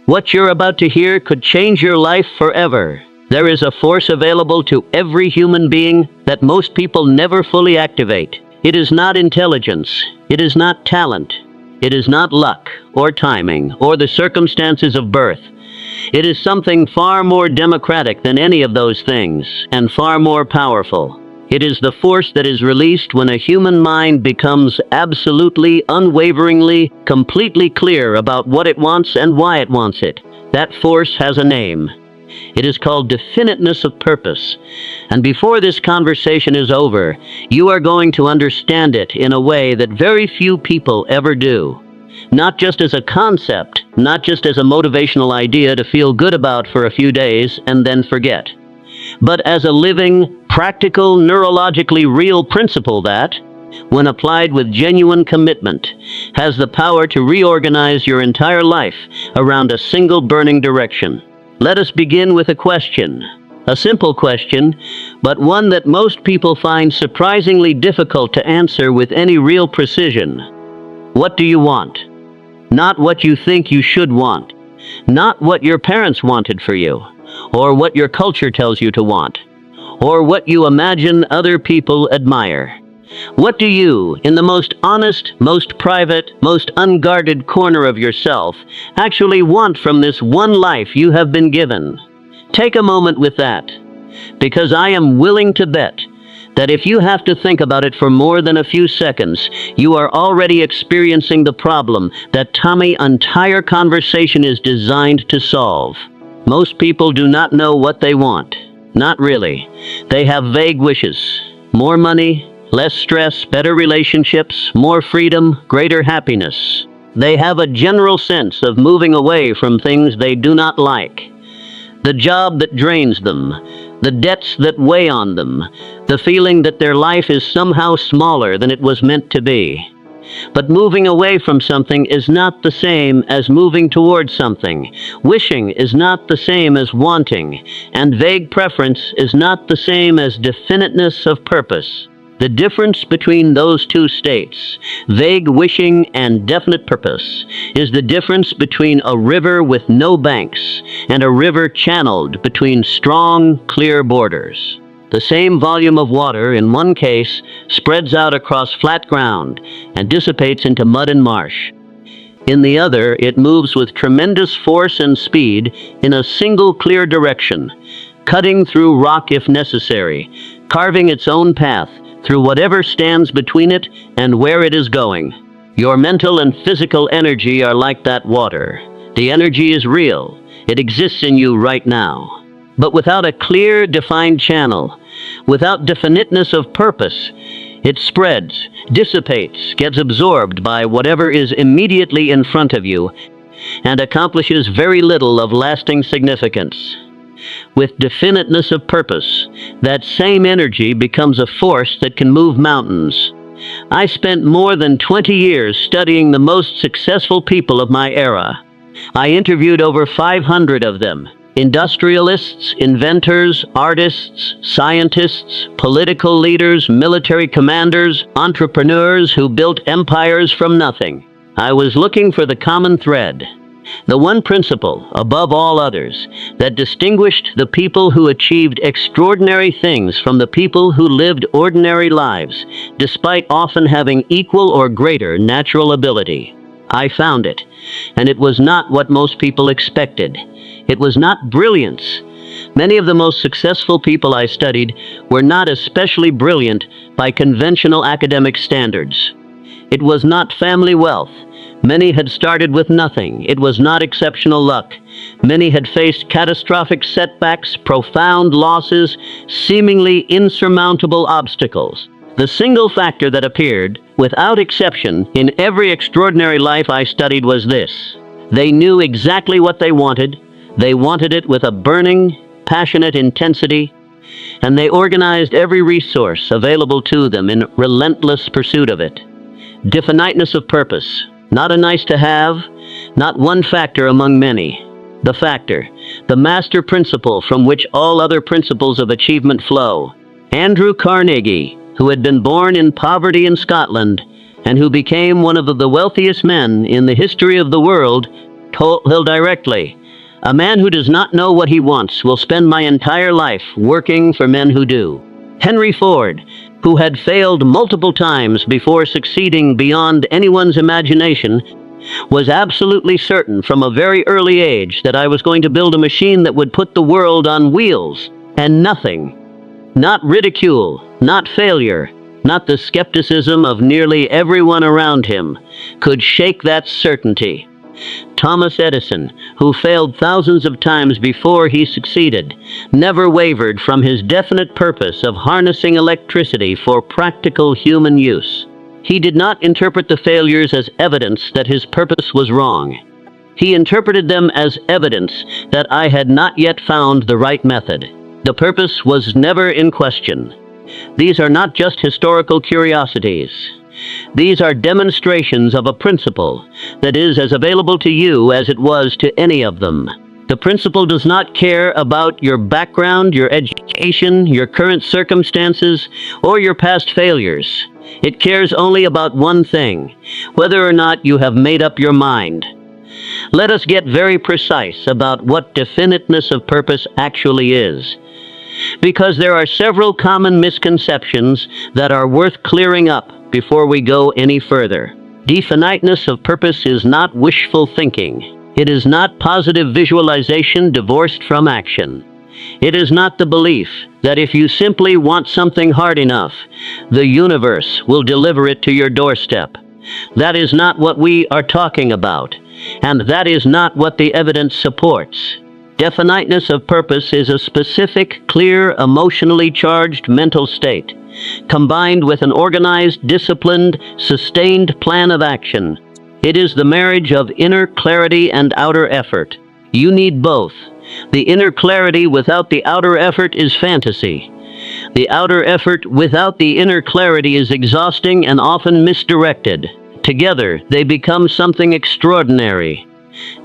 What you're about to hear could change your life forever. There is a force available to every human being that most people never fully activate. It is not intelligence. It is not talent. It is not luck or timing or the circumstances of birth. It is something far more democratic than any of those things, and far more powerful. It is the force that is released when a human mind becomes absolutely, unwaveringly, completely clear about what it wants and why it wants it. That force has a name. It is called definiteness of purpose. And before this conversation is over, you are going to understand it in a way that very few people ever do. Not just as a concept, not just as a motivational idea to feel good about for a few days and then forget, but as a living, practical, neurologically real principle that, when applied with genuine commitment, has the power to reorganize your entire life around a single burning direction. Let us begin with a question. A simple question, but one that most people find surprisingly difficult to answer with any real precision. What do you want? Not what you think you should want. Not what your parents wanted for you, or what your culture tells you to want, or what you imagine other people admire. What do you, in the most honest, most private, most unguarded corner of yourself, actually want from this one life you have been given? Take a moment with that, because I am willing to bet that if you have to think about it for more than a few seconds, you are already experiencing the problem that Tommy's entire conversation is designed to solve. Most people do not know what they want. Not really. They have vague wishes. More money, less stress, better relationships, more freedom, greater happiness. They have a general sense of moving away from things they do not like. The job that drains them, the debts that weigh on them, the feeling that their life is somehow smaller than it was meant to be. But moving away from something is not the same as moving towards something. Wishing is not the same as wanting, and vague preference is not the same as definiteness of purpose. The difference between those two states, vague wishing and definite purpose, is the difference between a river with no banks and a river channeled between strong, clear borders. The same volume of water in one case spreads out across flat ground and dissipates into mud and marsh. In the other, it moves with tremendous force and speed in a single clear direction, cutting through rock if necessary, carving its own path through whatever stands between it and where it is going. Your mental and physical energy are like that water. The energy is real. It exists in you right now. But without a clear, defined channel, without definiteness of purpose, it spreads, dissipates, gets absorbed by whatever is immediately in front of you, and accomplishes very little of lasting significance. With definiteness of purpose, that same energy becomes a force that can move mountains. I spent more than 20 years studying the most successful people of my era. I interviewed over 500 of them. Industrialists, inventors, artists, scientists, political leaders, military commanders, entrepreneurs who built empires from nothing. I was looking for the common thread, the one principle, above all others, that distinguished the people who achieved extraordinary things from the people who lived ordinary lives, despite often having equal or greater natural ability. I found it, and it was not what most people expected. It was not brilliance. Many of the most successful people I studied were not especially brilliant by conventional academic standards. It was not family wealth. Many had started with nothing. It was not exceptional luck. Many had faced catastrophic setbacks, profound losses, seemingly insurmountable obstacles. The single factor that appeared, without exception, in every extraordinary life I studied was this: they knew exactly what they wanted. They wanted it with a burning, passionate intensity, and they organized every resource available to them in relentless pursuit of it. Definiteness of purpose, not a nice to have, not one factor among many. The factor, the master principle from which all other principles of achievement flow. Andrew Carnegie, who had been born in poverty in Scotland and who became one of the wealthiest men in the history of the world, told directly, "A man who does not know what he wants will spend my entire life working for men who do." Henry Ford, who had failed multiple times before succeeding beyond anyone's imagination, was absolutely certain from a very early age that I was going to build a machine that would put the world on wheels, and nothing, not ridicule, not failure, not the skepticism of nearly everyone around him, could shake that certainty. Thomas Edison, who failed thousands of times before he succeeded, never wavered from his definite purpose of harnessing electricity for practical human use. He did not interpret the failures as evidence that his purpose was wrong. He interpreted them as evidence that I had not yet found the right method. The purpose was never in question. These are not just historical curiosities. These are demonstrations of a principle that is as available to you as it was to any of them. The principle does not care about your background, your education, your current circumstances, or your past failures. It cares only about one thing: whether or not you have made up your mind. Let us get very precise about what definiteness of purpose actually is, because there are several common misconceptions that are worth clearing up before we go any further. Definiteness of purpose is not wishful thinking. It is not positive visualization divorced from action. It is not the belief that if you simply want something hard enough, the universe will deliver it to your doorstep. That is not what we are talking about, and that is not what the evidence supports. Definiteness of purpose is a specific, clear, emotionally charged mental state, combined with an organized, disciplined, sustained plan of action. It is the marriage of inner clarity and outer effort. You need both. The inner clarity without the outer effort is fantasy. The outer effort without the inner clarity is exhausting and often misdirected. Together, they become something extraordinary.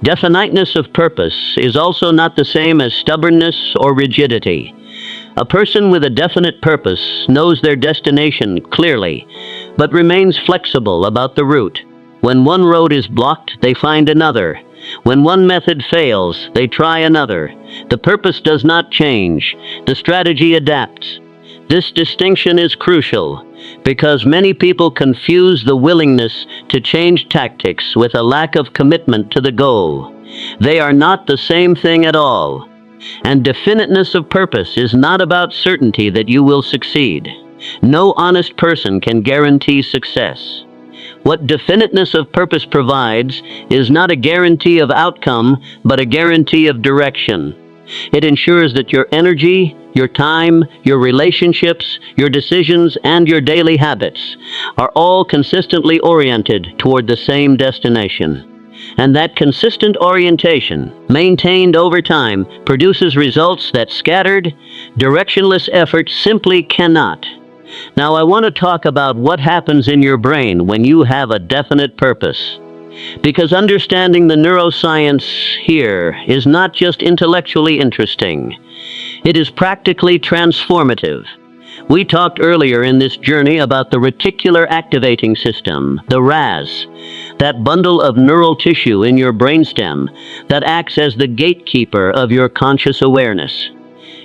Definiteness of purpose is also not the same as stubbornness or rigidity. A person with a definite purpose knows their destination clearly, but remains flexible about the route. When one road is blocked, they find another. When one method fails, they try another. The purpose does not change. The strategy adapts. This distinction is crucial because many people confuse the willingness to change tactics with a lack of commitment to the goal. They are not the same thing at all. And definiteness of purpose is not about certainty that you will succeed. No honest person can guarantee success. What definiteness of purpose provides is not a guarantee of outcome, but a guarantee of direction. It ensures that your energy, your time, your relationships, your decisions, and your daily habits are all consistently oriented toward the same destination. And that consistent orientation, maintained over time, produces results that scattered, directionless effort simply cannot. Now, I want to talk about what happens in your brain when you have a definite purpose. Because understanding the neuroscience here is not just intellectually interesting. It is practically transformative. We talked earlier in this journey about the reticular activating system, the RAS, that bundle of neural tissue in your brainstem that acts as the gatekeeper of your conscious awareness.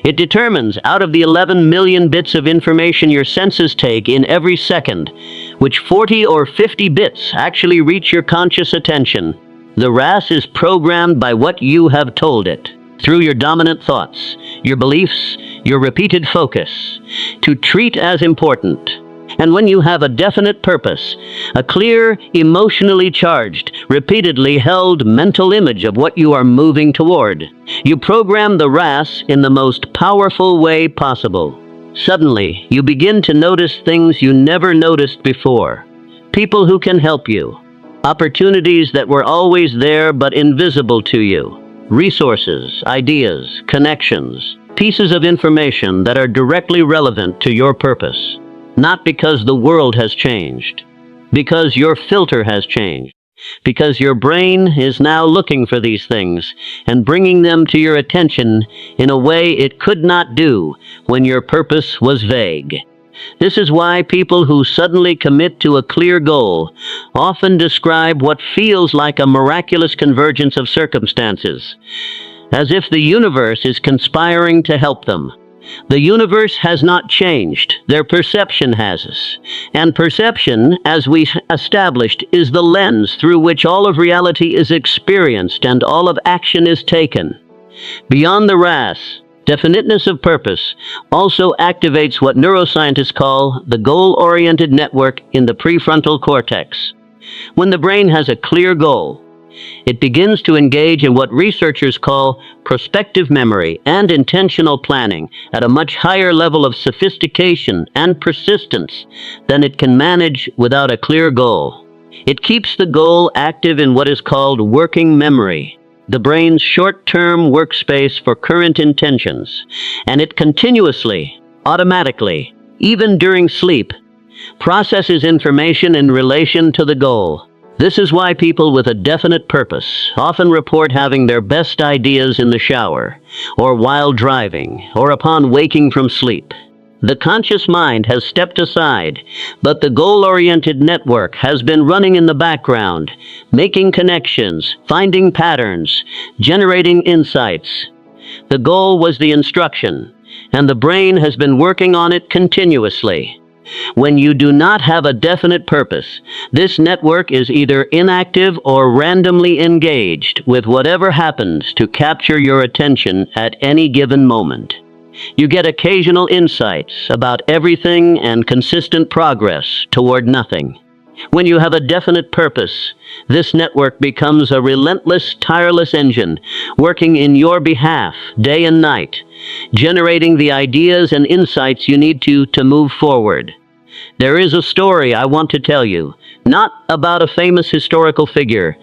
It determines, out of the 11 million bits of information your senses take in every second, which 40 or 50 bits actually reach your conscious attention. The RAS is programmed by what you have told it, through your dominant thoughts, your beliefs, your repeated focus, to treat as important. And when you have a definite purpose, a clear, emotionally charged, repeatedly held mental image of what you are moving toward, you program the RAS in the most powerful way possible. Suddenly, you begin to notice things you never noticed before. People who can help you. Opportunities that were always there but invisible to you. Resources, ideas, connections, pieces of information that are directly relevant to your purpose. Not because the world has changed, because your filter has changed, because your brain is now looking for these things and bringing them to your attention in a way it could not do when your purpose was vague. This is why people who suddenly commit to a clear goal often describe what feels like a miraculous convergence of circumstances, as if the universe is conspiring to help them. The universe has not changed, their perception has. And perception, as we established, is the lens through which all of reality is experienced and all of action is taken. Beyond the RAS, definiteness of purpose also activates what neuroscientists call the goal-oriented network in the prefrontal cortex. When the brain has a clear goal, it begins to engage in what researchers call prospective memory and intentional planning at a much higher level of sophistication and persistence than it can manage without a clear goal. It keeps the goal active in what is called working memory, the brain's short-term workspace for current intentions, and it continuously, automatically, even during sleep, processes information in relation to the goal. This is why people with a definite purpose often report having their best ideas in the shower, or while driving, or upon waking from sleep. The conscious mind has stepped aside, but the goal-oriented network has been running in the background, making connections, finding patterns, generating insights. The goal was the instruction, and the brain has been working on it continuously. When you do not have a definite purpose, this network is either inactive or randomly engaged with whatever happens to capture your attention at any given moment. You get occasional insights about everything and consistent progress toward nothing. When you have a definite purpose, this network becomes a relentless, tireless engine, working in your behalf day and night, generating the ideas and insights you need to move forward. There is a story I want to tell you, not about a famous historical figure,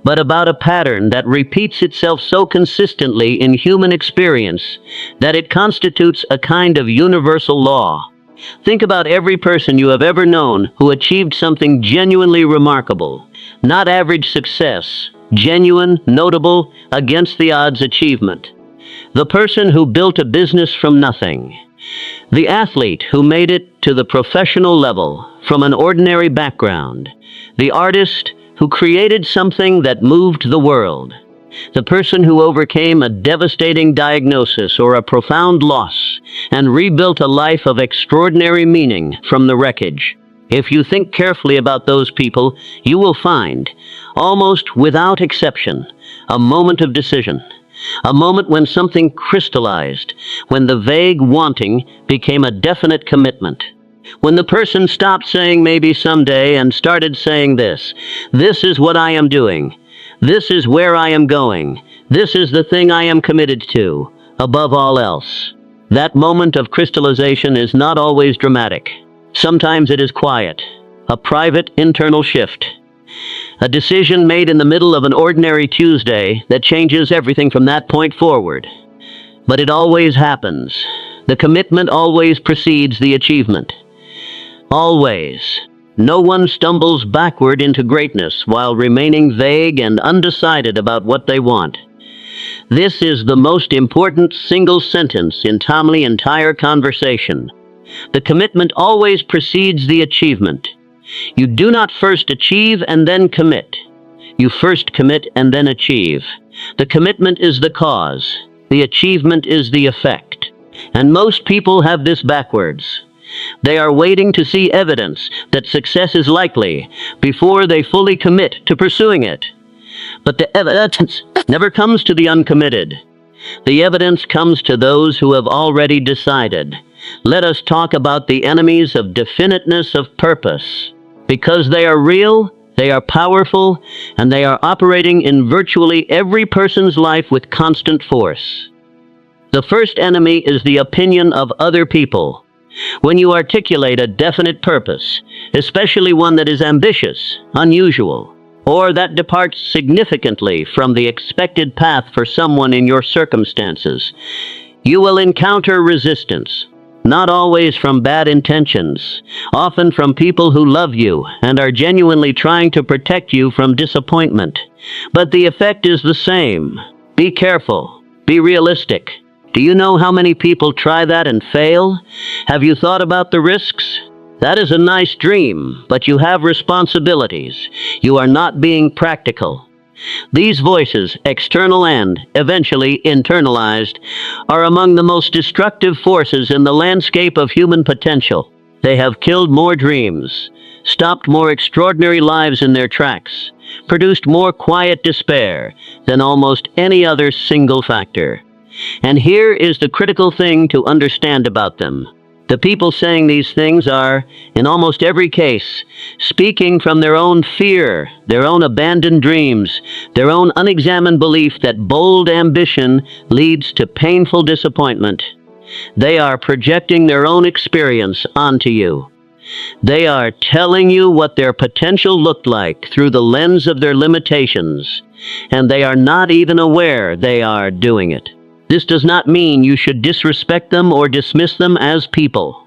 but about a pattern that repeats itself so consistently in human experience that it constitutes a kind of universal law. Think about every person you have ever known who achieved something genuinely remarkable. Not average success, genuine, notable, against the odds achievement. The person who built a business from nothing. The athlete who made it to the professional level from an ordinary background. The artist who created something that moved the world. The person who overcame a devastating diagnosis or a profound loss and rebuilt a life of extraordinary meaning from the wreckage. If you think carefully about those people, you will find, almost without exception, a moment of decision. A moment when something crystallized, when the vague wanting became a definite commitment. When the person stopped saying maybe someday and started saying this is what I am doing. This is where I am going. This is the thing I am committed to, above all else. That moment of crystallization is not always dramatic. Sometimes it is quiet, a private internal shift. A decision made in the middle of an ordinary Tuesday that changes everything from that point forward. But it always happens. The commitment always precedes the achievement. Always. No one stumbles backward into greatness while remaining vague and undecided about what they want. This is the most important single sentence in Tomley's entire conversation. The commitment always precedes the achievement. You do not first achieve and then commit. You first commit and then achieve. The commitment is the cause. The achievement is the effect. And most people have this backwards. They are waiting to see evidence that success is likely before they fully commit to pursuing it. But the evidence never comes to the uncommitted. The evidence comes to those who have already decided. Let us talk about the enemies of definiteness of purpose. Because they are real, they are powerful, and they are operating in virtually every person's life with constant force. The first enemy is the opinion of other people. When you articulate a definite purpose, especially one that is ambitious, unusual, or that departs significantly from the expected path for someone in your circumstances, you will encounter resistance. Not always from bad intentions, often from people who love you and are genuinely trying to protect you from disappointment. But the effect is the same. Be careful. Be realistic. Do you know how many people try that and fail? Have you thought about the risks? That is a nice dream, but you have responsibilities. You are not being practical. These voices, external and, eventually, internalized, are among the most destructive forces in the landscape of human potential. They have killed more dreams, stopped more extraordinary lives in their tracks, produced more quiet despair than almost any other single factor. And here is the critical thing to understand about them. The people saying these things are, in almost every case, speaking from their own fear, their own abandoned dreams, their own unexamined belief that bold ambition leads to painful disappointment. They are projecting their own experience onto you. They are telling you what their potential looked like through the lens of their limitations, and they are not even aware they are doing it. This does not mean you should disrespect them or dismiss them as people.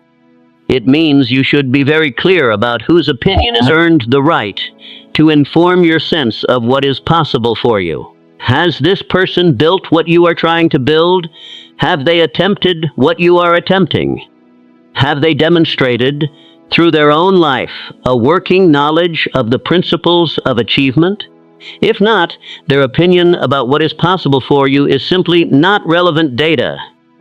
It means you should be very clear about whose opinion has earned the right to inform your sense of what is possible for you. Has this person built what you are trying to build? Have they attempted what you are attempting? Have they demonstrated, through their own life, a working knowledge of the principles of achievement? If not, their opinion about what is possible for you is simply not relevant data.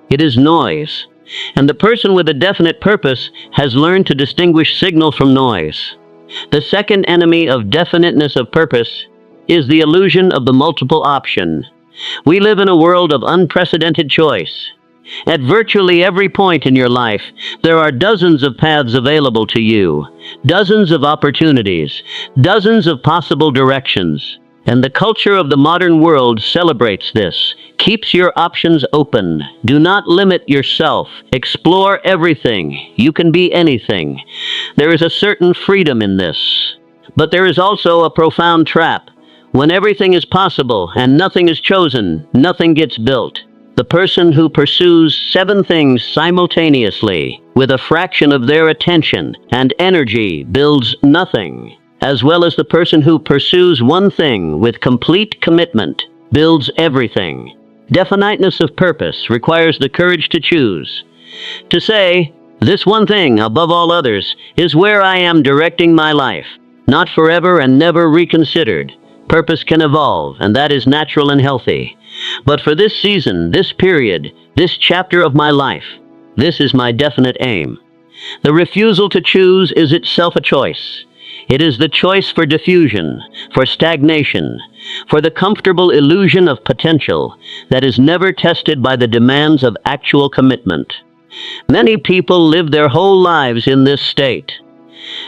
It is noise. And the person with a definite purpose has learned to distinguish signal from noise. The second enemy of definiteness of purpose is the illusion of the multiple option. We live in a world of unprecedented choice. At virtually every point in your life, there are dozens of paths available to you, dozens of opportunities, dozens of possible directions. And the culture of the modern world celebrates this, keeps your options open. Do not limit yourself. Explore everything. You can be anything. There is a certain freedom in this. But there is also a profound trap. When everything is possible and nothing is chosen, nothing gets built. The person who pursues 7 things simultaneously with a fraction of their attention and energy builds nothing, as well as the person who pursues 1 thing with complete commitment builds everything. Definiteness of purpose requires the courage to choose. To say, this one thing above all others is where I am directing my life, not forever and never reconsidered. Purpose can evolve, and that is natural and healthy. But for this season, this period, this chapter of my life, this is my definite aim. The refusal to choose is itself a choice. It is the choice for diffusion, for stagnation, for the comfortable illusion of potential that is never tested by the demands of actual commitment. Many people live their whole lives in this state.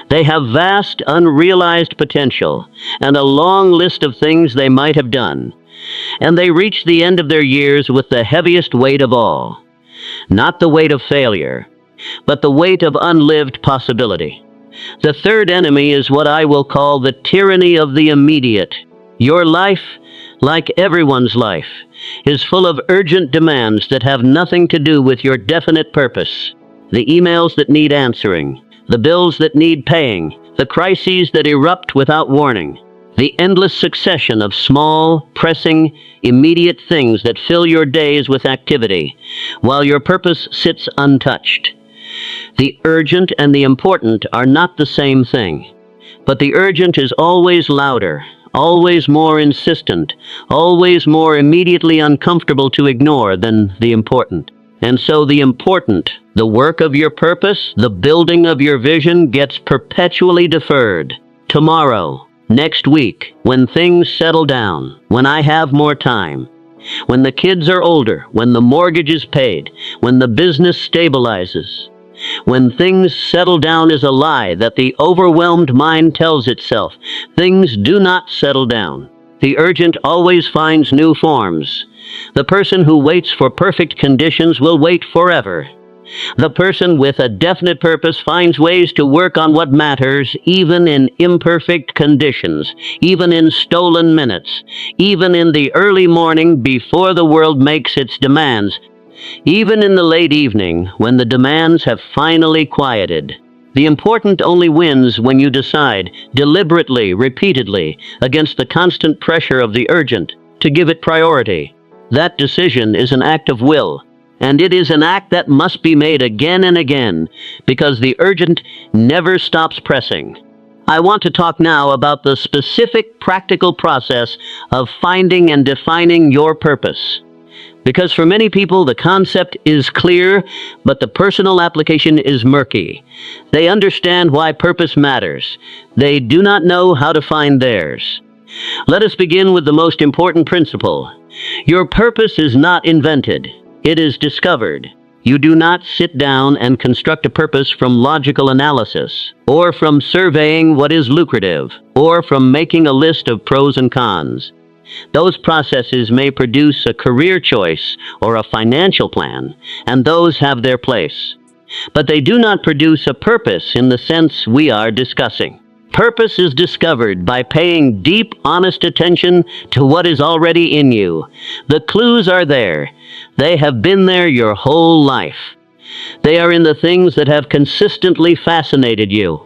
They have vast, unrealized potential and a long list of things they might have done, and they reach the end of their years with the heaviest weight of all. Not the weight of failure, but the weight of unlived possibility. The third enemy is what I will call the tyranny of the immediate. Your life, like everyone's life, is full of urgent demands that have nothing to do with your definite purpose. The emails that need answering, the bills that need paying, the crises that erupt without warning, the endless succession of small, pressing, immediate things that fill your days with activity, while your purpose sits untouched. The urgent and the important are not the same thing, but the urgent is always louder, always more insistent, always more immediately uncomfortable to ignore than the important. And so the important, the work of your purpose, the building of your vision, gets perpetually deferred. Tomorrow, next week, when things settle down, when I have more time, when the kids are older, when the mortgage is paid, when the business stabilizes. When things settle down is a lie that the overwhelmed mind tells itself. Things do not settle down. The urgent always finds new forms. The person who waits for perfect conditions will wait forever. The person with a definite purpose finds ways to work on what matters, even in imperfect conditions, even in stolen minutes, even in the early morning before the world makes its demands, even in the late evening when the demands have finally quieted. The important only wins when you decide, deliberately, repeatedly, against the constant pressure of the urgent, to give it priority. That decision is an act of will. And it is an act that must be made again and again, because the urgent never stops pressing. I want to talk now about the specific practical process of finding and defining your purpose. Because for many people, the concept is clear, but the personal application is murky. They understand why purpose matters. They do not know how to find theirs. Let us begin with the most important principle. Your purpose is not invented. It is discovered. You do not sit down and construct a purpose from logical analysis, or from surveying what is lucrative, or from making a list of pros and cons. Those processes may produce a career choice or a financial plan, and those have their place. But they do not produce a purpose in the sense we are discussing. Purpose is discovered by paying deep, honest attention to what is already in you. The clues are there. They have been there your whole life. They are in the things that have consistently fascinated you,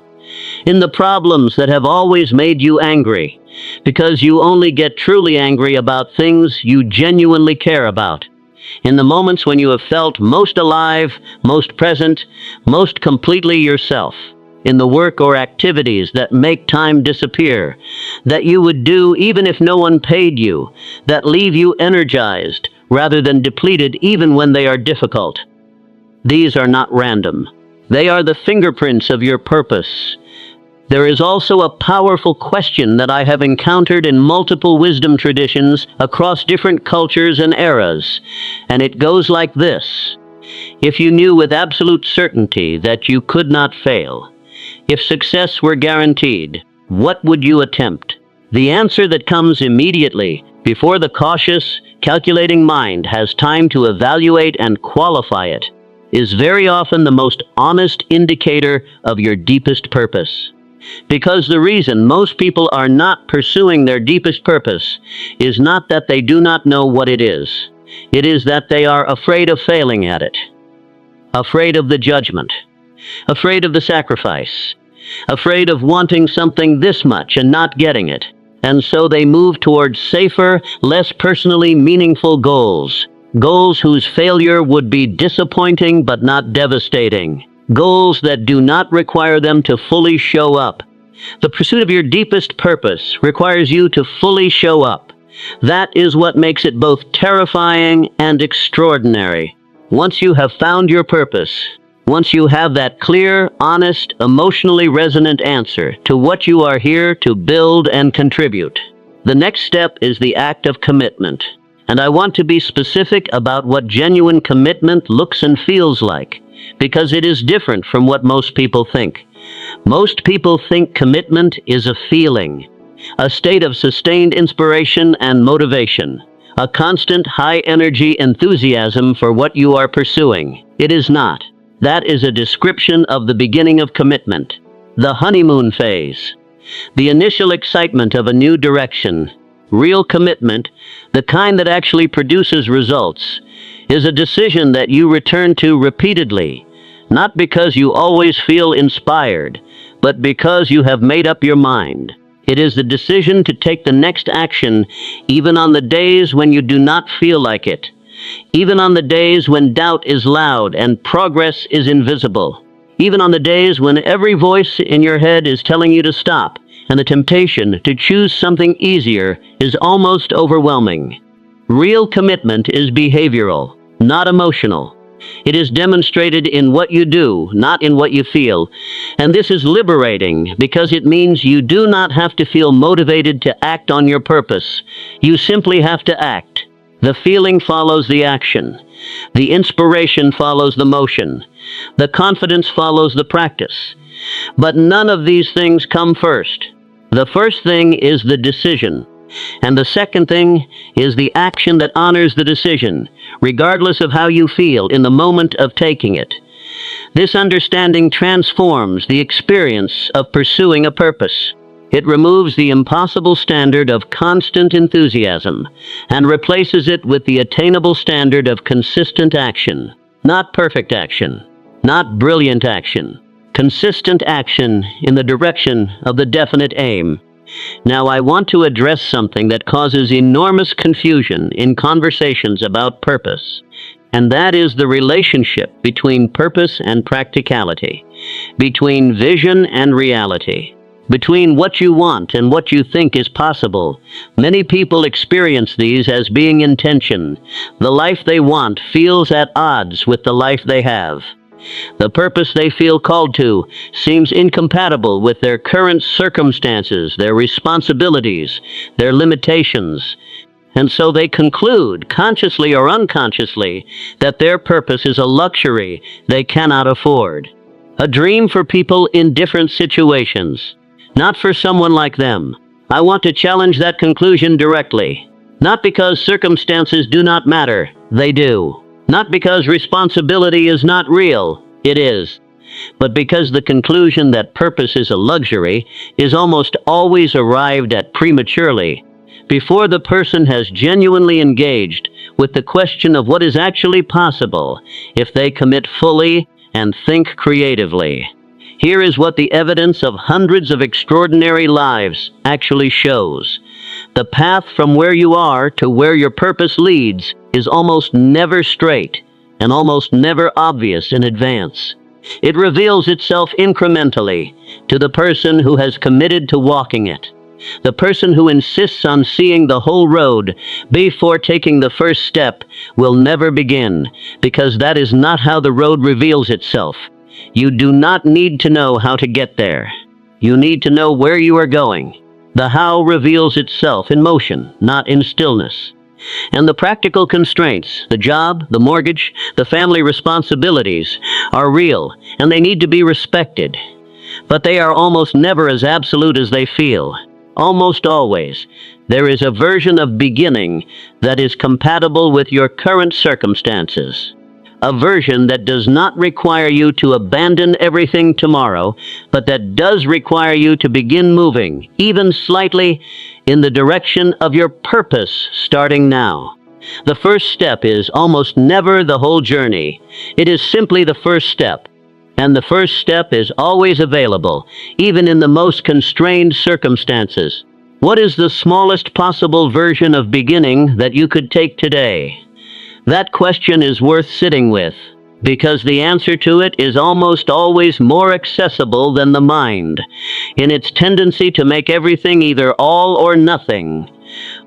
in the problems that have always made you angry, because you only get truly angry about things you genuinely care about, in the moments when you have felt most alive, most present, most completely yourself, in the work or activities that make time disappear, that you would do even if no one paid you, that leave you energized rather than depleted even when they are difficult. These are not random. They are the fingerprints of your purpose. There is also a powerful question that I have encountered in multiple wisdom traditions across different cultures and eras, and it goes like this. If you knew with absolute certainty that you could not fail, if success were guaranteed, what would you attempt? The answer that comes immediately, before the cautious, calculating mind has time to evaluate and qualify it, is very often the most honest indicator of your deepest purpose. Because the reason most people are not pursuing their deepest purpose is not that they do not know what it is. It is that they are afraid of failing at it. Afraid of the judgment. Afraid of the sacrifice. Afraid of wanting something this much and not getting it. And so they move towards safer, less personally meaningful goals. Goals whose failure would be disappointing but not devastating. Goals that do not require them to fully show up. The pursuit of your deepest purpose requires you to fully show up. That is what makes it both terrifying and extraordinary. Once you have found your purpose, once you have that clear, honest, emotionally resonant answer to what you are here to build and contribute, the next step is the act of commitment. And I want to be specific about what genuine commitment looks and feels like, because it is different from what most people think. Most people think commitment is a feeling, a state of sustained inspiration and motivation, a constant high-energy enthusiasm for what you are pursuing. It is not. That is a description of the beginning of commitment, the honeymoon phase, the initial excitement of a new direction. Real commitment, the kind that actually produces results, is a decision that you return to repeatedly, not because you always feel inspired, but because you have made up your mind. It is the decision to take the next action even on the days when you do not feel like it, even on the days when doubt is loud and progress is invisible, even on the days when every voice in your head is telling you to stop, and the temptation to choose something easier is almost overwhelming. Real commitment is behavioral, not emotional. It is demonstrated in what you do, not in what you feel. And this is liberating because it means you do not have to feel motivated to act on your purpose. You simply have to act. The feeling follows the action. The inspiration follows the motion. The confidence follows the practice. But none of these things come first. The first thing is the decision. And the second thing is the action that honors the decision, regardless of how you feel in the moment of taking it. This understanding transforms the experience of pursuing a purpose. It removes the impossible standard of constant enthusiasm and replaces it with the attainable standard of consistent action. Not perfect action, not brilliant action. Consistent action in the direction of the definite aim. Now, I want to address something that causes enormous confusion in conversations about purpose. And that is the relationship between purpose and practicality, between vision and reality, between what you want and what you think is possible. Many people experience these as being in tension. The life they want feels at odds with the life they have. The purpose they feel called to seems incompatible with their current circumstances, their responsibilities, their limitations. And so they conclude, consciously or unconsciously, that their purpose is a luxury they cannot afford. A dream for people in different situations, not for someone like them. I want to challenge that conclusion directly. Not because circumstances do not matter, they do. Not because responsibility is not real, it is. But because the conclusion that purpose is a luxury is almost always arrived at prematurely, before the person has genuinely engaged with the question of what is actually possible if they commit fully and think creatively. Here is what the evidence of hundreds of extraordinary lives actually shows. The path from where you are to where your purpose leads is almost never straight and almost never obvious in advance. It reveals itself incrementally to the person who has committed to walking it. The person who insists on seeing the whole road before taking the first step will never begin, because that is not how the road reveals itself. You do not need to know how to get there. You need to know where you are going. The how reveals itself in motion, not in stillness. And the practical constraints, the job, the mortgage, the family responsibilities, are real, and they need to be respected. But they are almost never as absolute as they feel. Almost always, there is a version of beginning that is compatible with your current circumstances. A version that does not require you to abandon everything tomorrow, but that does require you to begin moving, even slightly, in the direction of your purpose starting now. The first step is almost never the whole journey. It is simply the first step. And the first step is always available, even in the most constrained circumstances. What is the smallest possible version of beginning that you could take today? That question is worth sitting with, because the answer to it is almost always more accessible than the mind, in its tendency to make everything either all or nothing,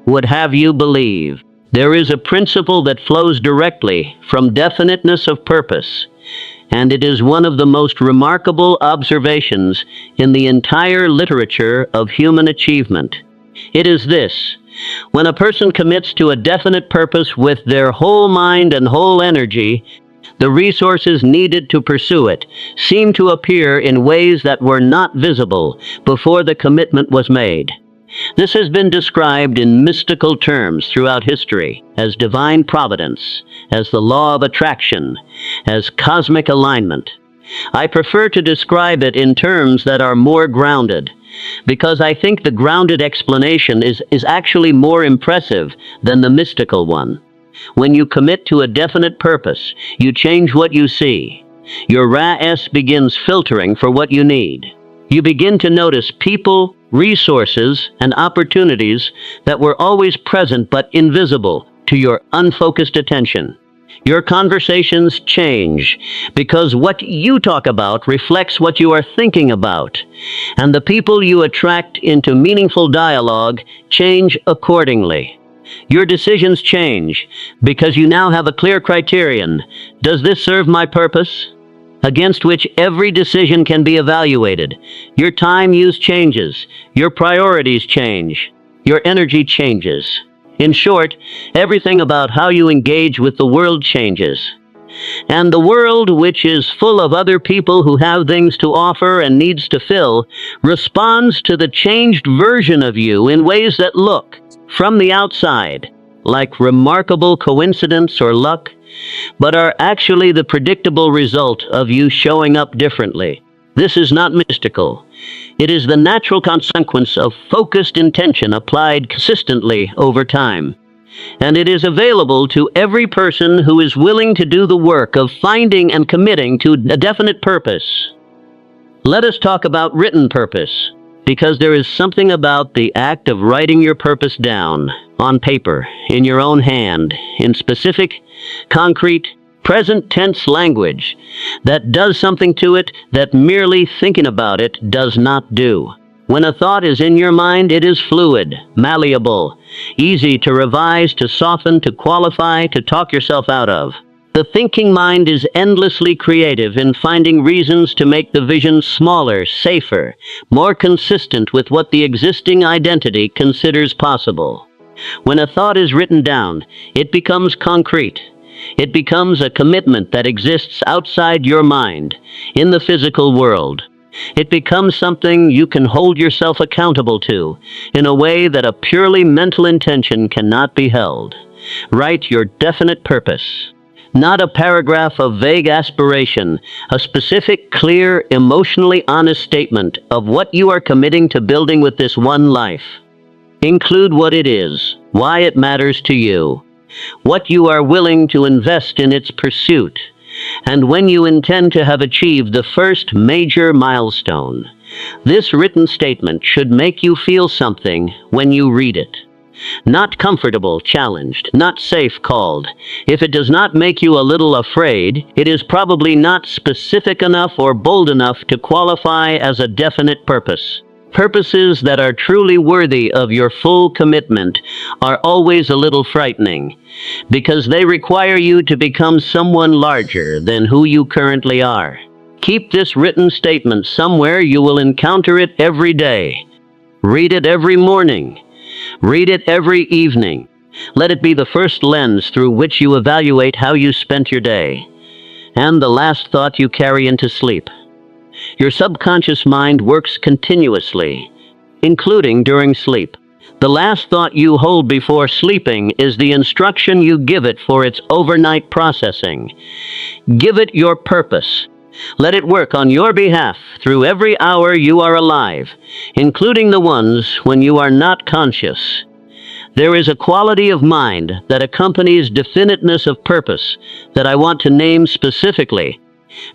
would have you believe. There is a principle that flows directly from definiteness of purpose, and it is one of the most remarkable observations in the entire literature of human achievement. It is this: when a person commits to a definite purpose with their whole mind and whole energy, the resources needed to pursue it seem to appear in ways that were not visible before the commitment was made. This has been described in mystical terms throughout history as divine providence, as the law of attraction, as cosmic alignment. I prefer to describe it in terms that are more grounded, because I think the grounded explanation is actually more impressive than the mystical one. When you commit to a definite purpose, you change what you see. Your RAS begins filtering for what you need. You begin to notice people, resources, and opportunities that were always present but invisible to your unfocused attention. Your conversations change because what you talk about reflects what you are thinking about, and the people you attract into meaningful dialogue change accordingly. Your decisions change because you now have a clear criterion. Does this serve my purpose? Against which every decision can be evaluated. Your time use changes. Your priorities change. Your energy changes. In short, everything about how you engage with the world changes. And the world, which is full of other people who have things to offer and needs to fill, responds to the changed version of you in ways that look, from the outside, like remarkable coincidence or luck, but are actually the predictable result of you showing up differently. This is not mystical. It is the natural consequence of focused intention applied consistently over time. And it is available to every person who is willing to do the work of finding and committing to a definite purpose. Let us talk about written purpose. Because there is something about the act of writing your purpose down, on paper, in your own hand, in specific, concrete, present tense language, that does something to it that merely thinking about it does not do. When a thought is in your mind, it is fluid, malleable, easy to revise, to soften, to qualify, to talk yourself out of. The thinking mind is endlessly creative in finding reasons to make the vision smaller, safer, more consistent with what the existing identity considers possible. When a thought is written down, it becomes concrete. It becomes a commitment that exists outside your mind, in the physical world. It becomes something you can hold yourself accountable to, in a way that a purely mental intention cannot be held. Write your definite purpose. Not a paragraph of vague aspiration, a specific, clear, emotionally honest statement of what you are committing to building with this one life. Include what it is, why it matters to you, what you are willing to invest in its pursuit, and when you intend to have achieved the first major milestone. This written statement should make you feel something when you read it. Not comfortable, challenged, not safe, called. If it does not make you a little afraid, it is probably not specific enough or bold enough to qualify as a definite purpose. Purposes that are truly worthy of your full commitment are always a little frightening, because they require you to become someone larger than who you currently are. Keep this written statement somewhere you will encounter it every day. Read it every morning. Read it every evening. Let it be the first lens through which you evaluate how you spent your day, and the last thought you carry into sleep. Your subconscious mind works continuously, including during sleep. The last thought you hold before sleeping is the instruction you give it for its overnight processing. Give it your purpose. Let it work on your behalf through every hour you are alive, including the ones when you are not conscious. There is a quality of mind that accompanies definiteness of purpose that I want to name specifically,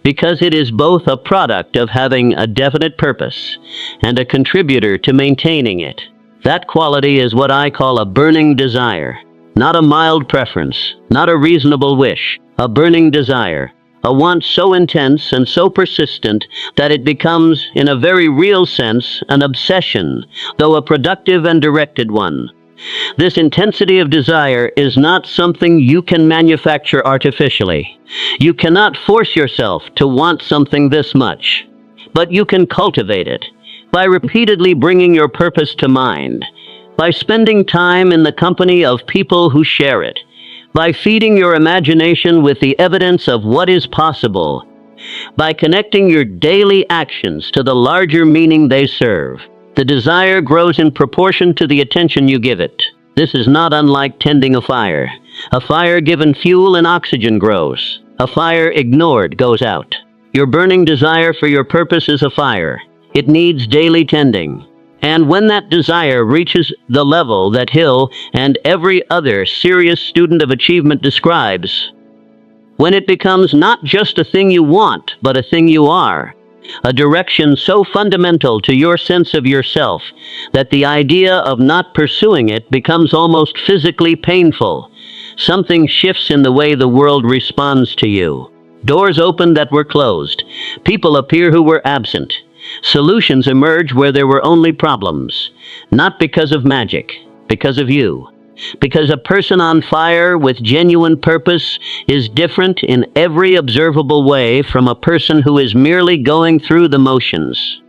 because it is both a product of having a definite purpose and a contributor to maintaining it. That quality is what I call a burning desire, not a mild preference, not a reasonable wish, a burning desire. A want so intense and so persistent that it becomes, in a very real sense, an obsession, though a productive and directed one. This intensity of desire is not something you can manufacture artificially. You cannot force yourself to want something this much, but you can cultivate it by repeatedly bringing your purpose to mind, by spending time in the company of people who share it, by feeding your imagination with the evidence of what is possible, by connecting your daily actions to the larger meaning they serve. The desire grows in proportion to the attention you give it. This is not unlike tending a fire. A fire given fuel and oxygen grows. A fire ignored goes out. Your burning desire for your purpose is a fire. It needs daily tending. And when that desire reaches the level that Hill and every other serious student of achievement describes, when it becomes not just a thing you want, but a thing you are, a direction so fundamental to your sense of yourself that the idea of not pursuing it becomes almost physically painful, something shifts in the way the world responds to you. Doors open that were closed. People appear who were absent. Solutions emerge where there were only problems, not because of magic, because of you. Because a person on fire with genuine purpose is different in every observable way from a person who is merely going through the motions.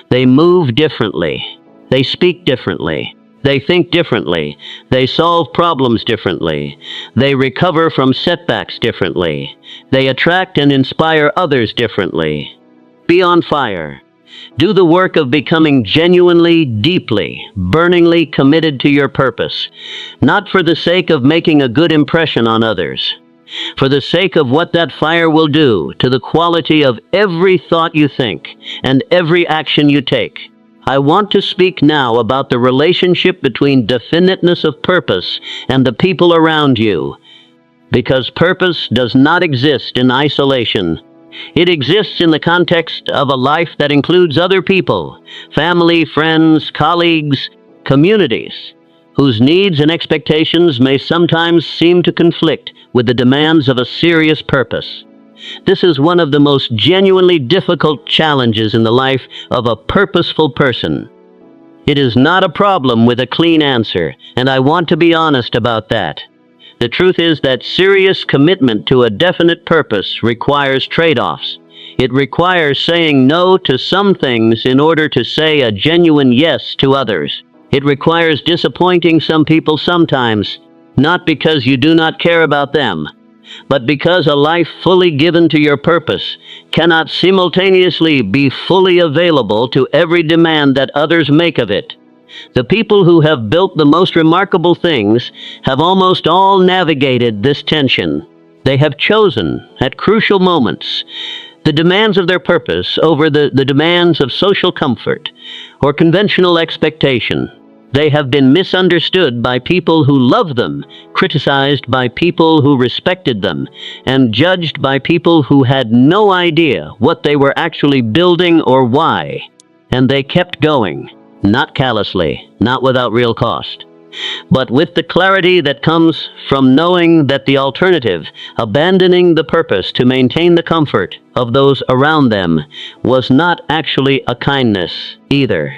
They move differently. They speak differently. They think differently. They solve problems differently. They recover from setbacks differently. They attract and inspire others differently. Be on fire. Do the work of becoming genuinely, deeply, burningly committed to your purpose, not for the sake of making a good impression on others, for the sake of what that fire will do to the quality of every thought you think and every action you take. I want to speak now about the relationship between definiteness of purpose and the people around you, because purpose does not exist in isolation. It exists in the context of a life that includes other people, family, friends, colleagues, communities, whose needs and expectations may sometimes seem to conflict with the demands of a serious purpose. This is one of the most genuinely difficult challenges in the life of a purposeful person. It is not a problem with a clean answer, and I want to be honest about that. The truth is that serious commitment to a definite purpose requires trade-offs. It requires saying no to some things in order to say a genuine yes to others. It requires disappointing some people sometimes, not because you do not care about them, but because a life fully given to your purpose cannot simultaneously be fully available to every demand that others make of it. The people who have built the most remarkable things have almost all navigated this tension. They have chosen, at crucial moments, the demands of their purpose over the demands of social comfort or conventional expectation. They have been misunderstood by people who loved them, criticized by people who respected them, and judged by people who had no idea what they were actually building or why. And they kept going, not callously, not without real cost, but with the clarity that comes from knowing that the alternative, abandoning the purpose to maintain the comfort of those around them, was not actually a kindness either.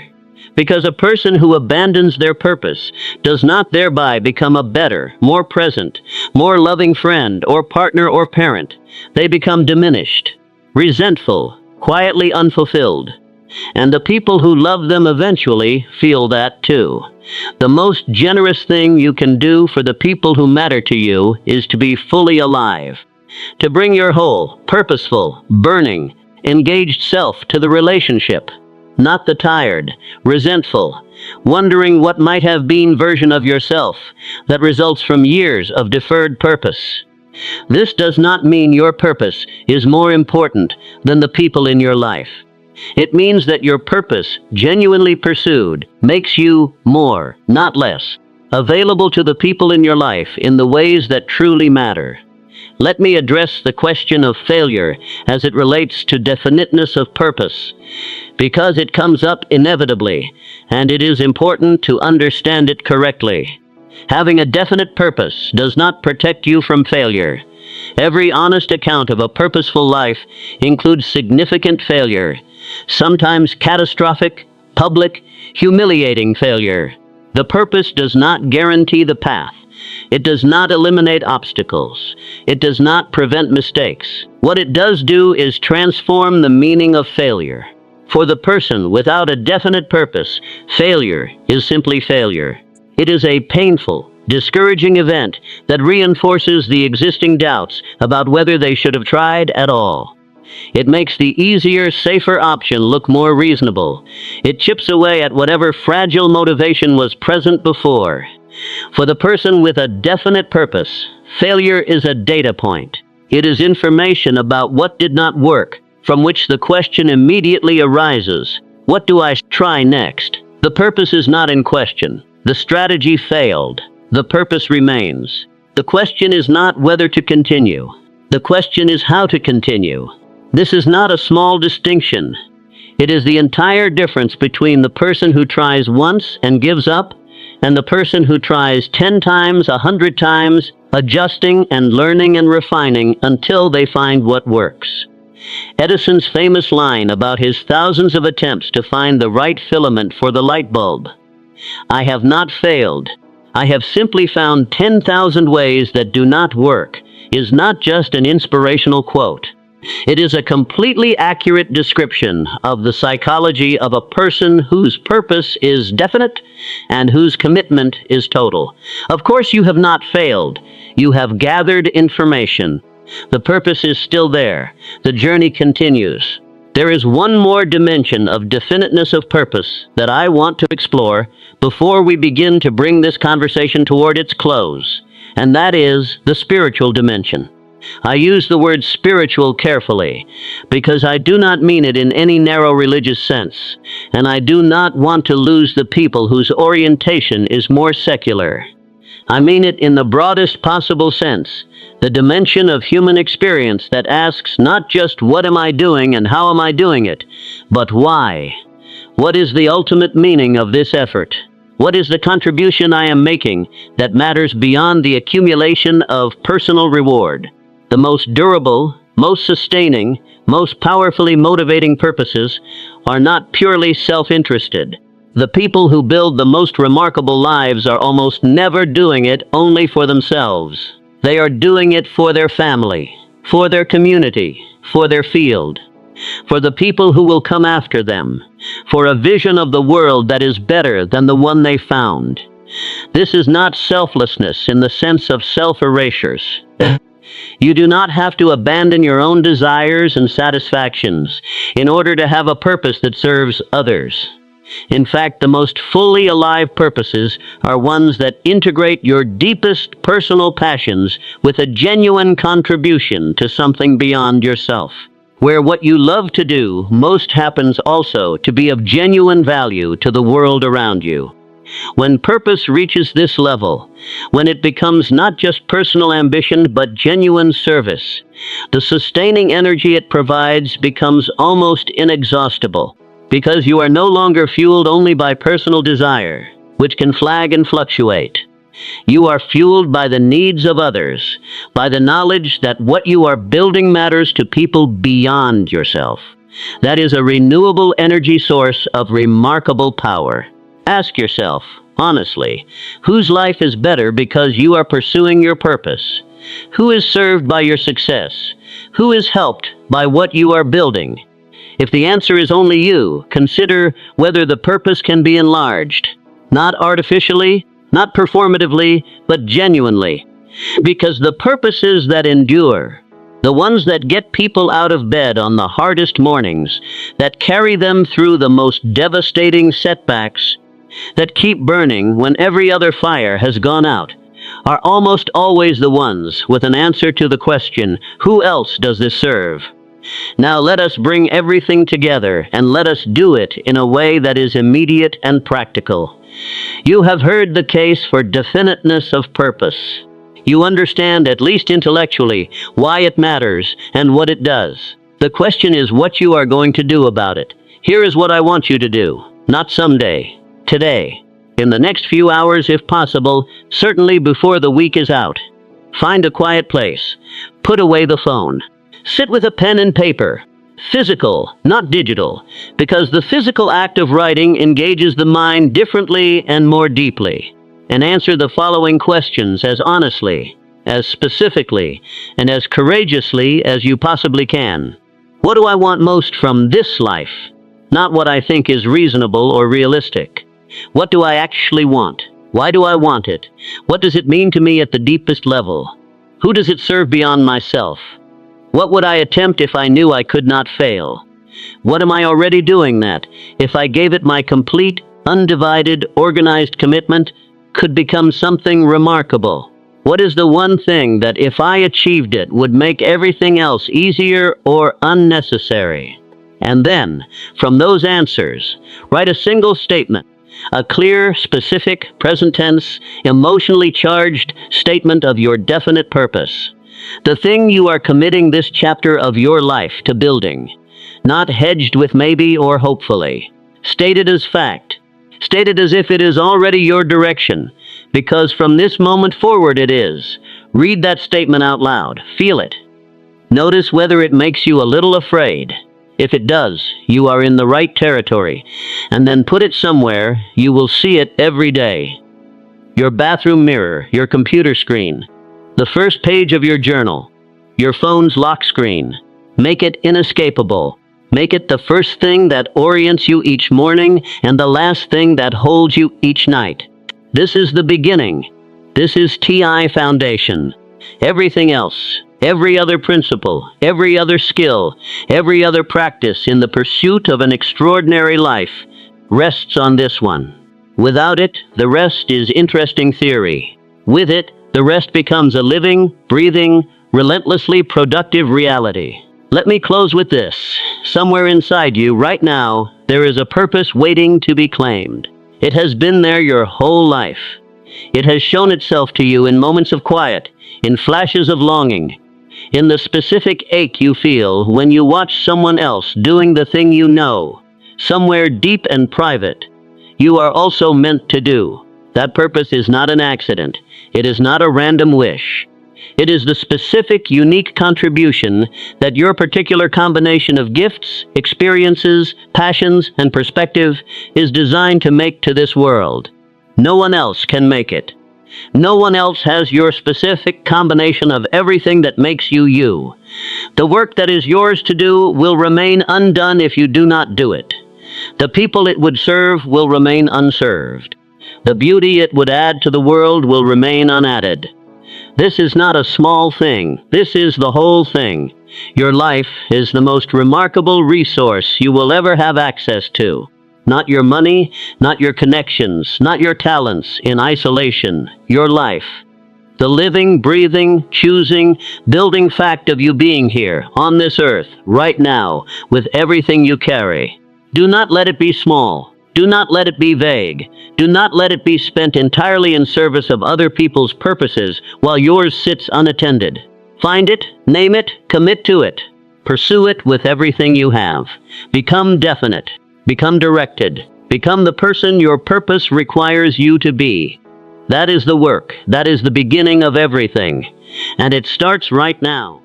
Because a person who abandons their purpose does not thereby become a better, more present, more loving friend or partner or parent. They become diminished, resentful, quietly unfulfilled. And the people who love them eventually feel that too. The most generous thing you can do for the people who matter to you is to be fully alive. To bring your whole, purposeful, burning, engaged self to the relationship. Not the tired, resentful, wondering what might have been version of yourself that results from years of deferred purpose. This does not mean your purpose is more important than the people in your life. It means that your purpose, genuinely pursued, makes you more, not less, available to the people in your life in the ways that truly matter. Let me address the question of failure as it relates to definiteness of purpose, because it comes up inevitably, and it is important to understand it correctly. Having a definite purpose does not protect you from failure. Every honest account of a purposeful life includes significant failure, sometimes catastrophic, public, humiliating failure. The purpose does not guarantee the path. It does not eliminate obstacles. It does not prevent mistakes. What it does do is transform the meaning of failure. For the person without a definite purpose, failure is simply failure. It is a painful, discouraging event that reinforces the existing doubts about whether they should have tried at all. It makes the easier, safer option look more reasonable. It chips away at whatever fragile motivation was present before. For the person with a definite purpose, failure is a data point. It is information about what did not work, from which the question immediately arises, what do I try next? The purpose is not in question. The strategy failed. The purpose remains. The question is not whether to continue. The question is how to continue. This is not a small distinction. It is the entire difference between the person who tries once and gives up and the person who tries 10 times, 100 times, adjusting and learning and refining until they find what works. Edison's famous line about his thousands of attempts to find the right filament for the light bulb, "I have not failed. I have simply found 10,000 ways that do not work," is not just an inspirational quote. It is a completely accurate description of the psychology of a person whose purpose is definite and whose commitment is total. Of course, you have not failed. You have gathered information. The purpose is still there. The journey continues. There is one more dimension of definiteness of purpose that I want to explore before we begin to bring this conversation toward its close, and that is the spiritual dimension. I use the word spiritual carefully because I do not mean it in any narrow religious sense, and I do not want to lose the people whose orientation is more secular. I mean it in the broadest possible sense, the dimension of human experience that asks not just what am I doing and how am I doing it, but why? What is the ultimate meaning of this effort? What is the contribution I am making that matters beyond the accumulation of personal reward? The most durable, most sustaining, most powerfully motivating purposes are not purely self-interested. The people who build the most remarkable lives are almost never doing it only for themselves. They are doing it for their family, for their community, for their field, for the people who will come after them, for a vision of the world that is better than the one they found. This is not selflessness in the sense of self-erasures. You do not have to abandon your own desires and satisfactions in order to have a purpose that serves others. In fact, the most fully alive purposes are ones that integrate your deepest personal passions with a genuine contribution to something beyond yourself, where what you love to do most happens also to be of genuine value to the world around you. When purpose reaches this level, when it becomes not just personal ambition but genuine service, the sustaining energy it provides becomes almost inexhaustible, because you are no longer fueled only by personal desire, which can flag and fluctuate. You are fueled by the needs of others, by the knowledge that what you are building matters to people beyond yourself. That is a renewable energy source of remarkable power. Ask yourself, honestly, whose life is better because you are pursuing your purpose? Who is served by your success? Who is helped by what you are building? If the answer is only you, consider whether the purpose can be enlarged. Not artificially, not performatively, but genuinely. Because the purposes that endure, the ones that get people out of bed on the hardest mornings, that carry them through the most devastating setbacks, that keep burning when every other fire has gone out, are almost always the ones with an answer to the question, who else does this serve? Now let us bring everything together and let us do it in a way that is immediate and practical. You have heard the case for definiteness of purpose. You understand, at least intellectually, why it matters and what it does. The question is what you are going to do about it. Here is what I want you to do. Not someday. Today. In the next few hours if possible, certainly before the week is out. Find a quiet place. Put away the phone. Sit with a pen and paper. Physical, not digital, because the physical act of writing engages the mind differently and more deeply. And answer the following questions as honestly, as specifically, and as courageously as you possibly can. What do I want most from this life? Not what I think is reasonable or realistic. What do I actually want? Why do I want it? What does it mean to me at the deepest level? Who does it serve beyond myself? What would I attempt if I knew I could not fail? What am I already doing that, if I gave it my complete, undivided, organized commitment, could become something remarkable? What is the one thing that if I achieved it would make everything else easier or unnecessary? And then, from those answers, write a single statement, a clear, specific, present tense, emotionally charged statement of your definite purpose. The thing you are committing this chapter of your life to building, not hedged with maybe or hopefully. Stated as fact. Stated as if it is already your direction, because from this moment forward it is. Read that statement out loud. Feel it. Notice whether it makes you a little afraid. If it does, you are in the right territory. And then put it somewhere you will see it every day. Your bathroom mirror, your computer screen, the first page of your journal, your phone's lock screen. Make it inescapable. Make it the first thing that orients you each morning and the last thing that holds you each night. This is the beginning. This is TI Foundation. Everything else, every other principle, every other skill, every other practice in the pursuit of an extraordinary life rests on this one. Without it, the rest is interesting theory. With it, the rest becomes a living, breathing, relentlessly productive reality. Let me close with this. Somewhere inside you, right now, there is a purpose waiting to be claimed. It has been there your whole life. It has shown itself to you in moments of quiet, in flashes of longing, in the specific ache you feel when you watch someone else doing the thing you know, somewhere deep and private, you are also meant to do. That purpose is not an accident. It is not a random wish. It is the specific, unique contribution that your particular combination of gifts, experiences, passions, and perspective is designed to make to this world. No one else can make it. No one else has your specific combination of everything that makes you you. The work that is yours to do will remain undone if you do not do it. The people it would serve will remain unserved. The beauty it would add to the world will remain unadded. This is not a small thing. This is the whole thing. Your life is the most remarkable resource you will ever have access to. Not your money, not your connections, not your talents in isolation. Your life. The living, breathing, choosing, building fact of you being here, on this earth, right now, with everything you carry. Do not let it be small. Do not let it be vague. Do not let it be spent entirely in service of other people's purposes while yours sits unattended. Find it, name it, commit to it. Pursue it with everything you have. Become definite. Become directed. Become the person your purpose requires you to be. That is the work. That is the beginning of everything. And it starts right now.